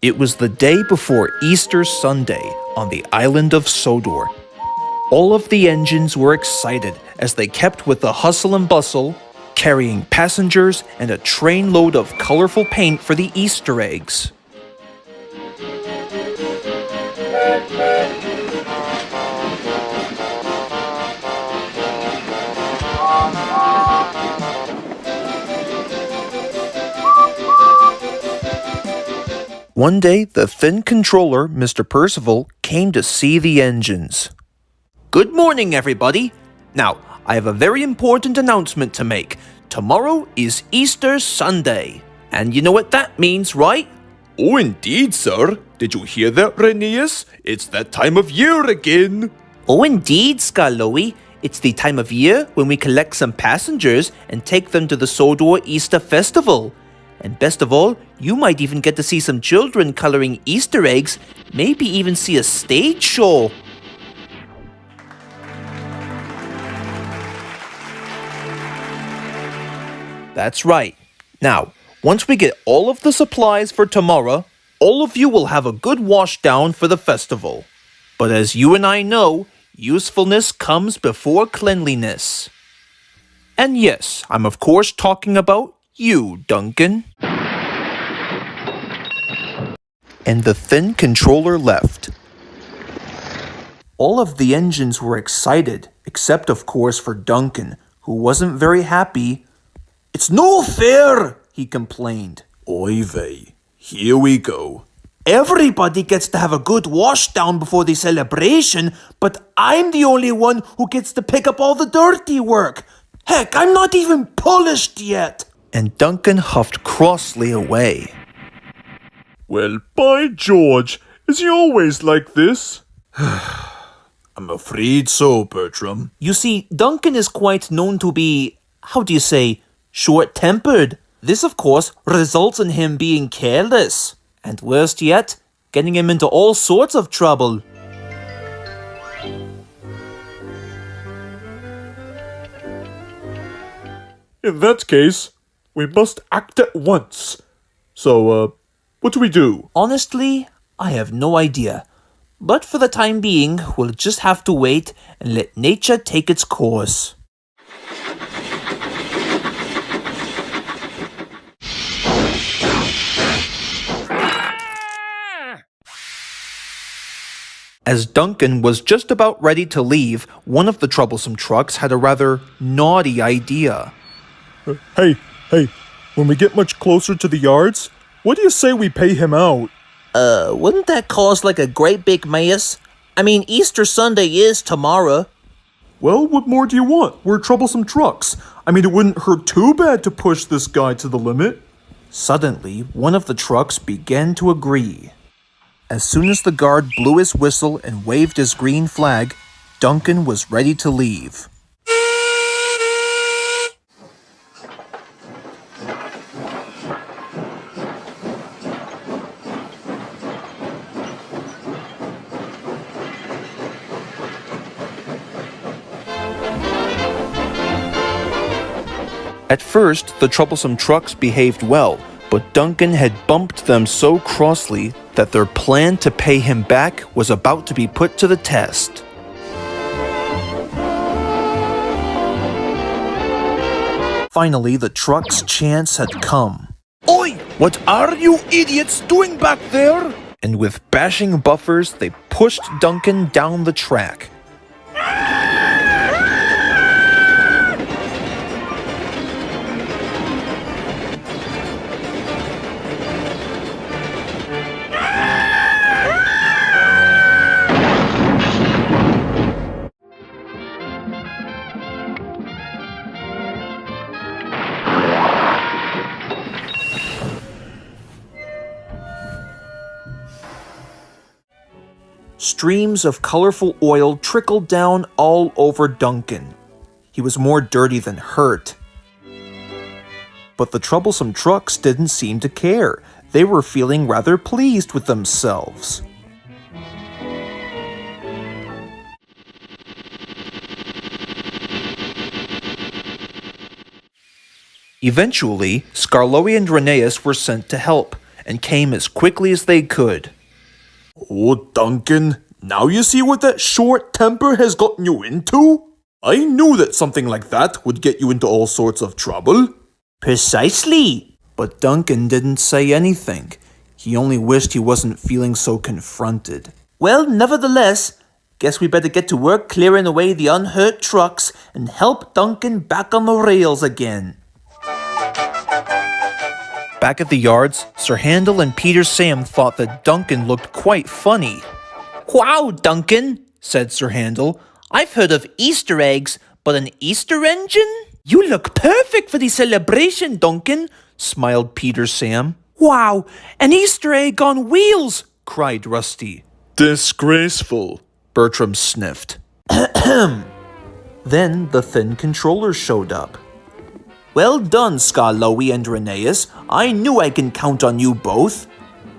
It was the day before Easter Sunday on the island of Sodor. All of the engines were excited as they kept with the hustle and bustle, carrying passengers and a trainload of colorful paint for the Easter eggs. One day, the thin controller, Mr. Percival, came to see the engines. Good morning, everybody. Now, I have a very important announcement to make. Tomorrow is Easter Sunday. And you know what that means, right? Oh, indeed, sir. Did you hear that, Rheneas? It's that time of year again. Oh, indeed, Skarloey. It's the time of year when we collect some passengers and take them to the Sodor Easter Festival. And best of all, you might even get to see some children coloring Easter eggs, maybe even see a stage show. That's right. Now, once we get all of the supplies for tomorrow, all of you will have a good wash down for the festival. But as you and I know, usefulness comes before cleanliness. And yes, I'm of course talking about you, Duncan. And the thin controller left. All of the engines were excited, except of course for Duncan, who wasn't very happy. It's no fair, he complained. Oy vey, here we go. Everybody gets to have a good wash down before the celebration, but I'm the only one who gets to pick up all the dirty work. Heck, I'm not even polished yet. And Duncan huffed crossly away. Well, by George, is he always like this? I'm afraid so, Bertram. You see, Duncan is quite known to be, how do you say, short-tempered. This, of course, results in him being careless. And worst yet, getting him into all sorts of trouble. In that case, we must act at once. So, what do we do? Honestly, I have no idea. But for the time being, we'll just have to wait and let nature take its course. As Duncan was just about ready to leave, one of the troublesome trucks had a rather naughty idea. Hey, when we get much closer to the yards, what do you say we pay him out? Wouldn't that cause like a great big mess? I mean, Easter Sunday is tomorrow. Well, what more do you want? We're troublesome trucks. I mean, it wouldn't hurt too bad to push this guy to the limit. Suddenly, one of the trucks began to agree. As soon as the guard blew his whistle and waved his green flag, Duncan was ready to leave. At first, the troublesome trucks behaved well, but Duncan had bumped them so crossly that their plan to pay him back was about to be put to the test. Finally, the truck's chance had come. Oi! What are you idiots doing back there? And with bashing buffers, they pushed Duncan down the track. Streams of colorful oil trickled down all over Duncan. He was more dirty than hurt. But the troublesome trucks didn't seem to care. They were feeling rather pleased with themselves. Eventually, Skarloey and Rheneas were sent to help, and came as quickly as they could. Oh, Duncan, now you see what that short temper has gotten you into? I knew that something like that would get you into all sorts of trouble. Precisely. But Duncan didn't say anything. He only wished he wasn't feeling so confronted. Well, nevertheless, guess we better get to work clearing away the unhurt trucks and help Duncan back on the rails again. Back at the yards, Sir Handel and Peter Sam thought that Duncan looked quite funny. Wow, Duncan, said Sir Handel. I've heard of Easter eggs, but an Easter engine? You look perfect for the celebration, Duncan, smiled Peter Sam. Wow, an Easter egg on wheels, cried Rusty. Disgraceful, Bertram sniffed. Then the thin controller showed up. Well done, Skarloey and Rheneas. I knew I can count on you both.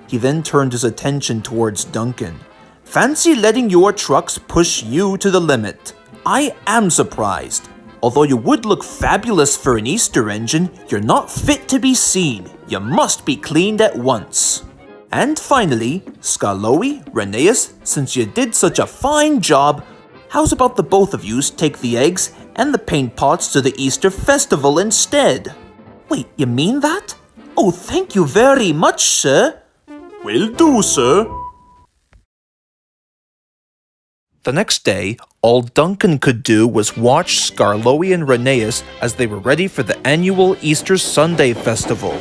He then turned his attention towards Duncan. Fancy letting your trucks push you to the limit. I am surprised. Although you would look fabulous for an Easter engine, you're not fit to be seen. You must be cleaned at once. And finally, Skarloey, Rheneas, since you did such a fine job, how's about the both of yous take the eggs and the paint pots to the Easter festival instead? Wait, you mean that? Oh, thank you very much, sir. Will do, sir. The next day, all Duncan could do was watch Skarloey and Rheneas as they were ready for the annual Easter Sunday festival.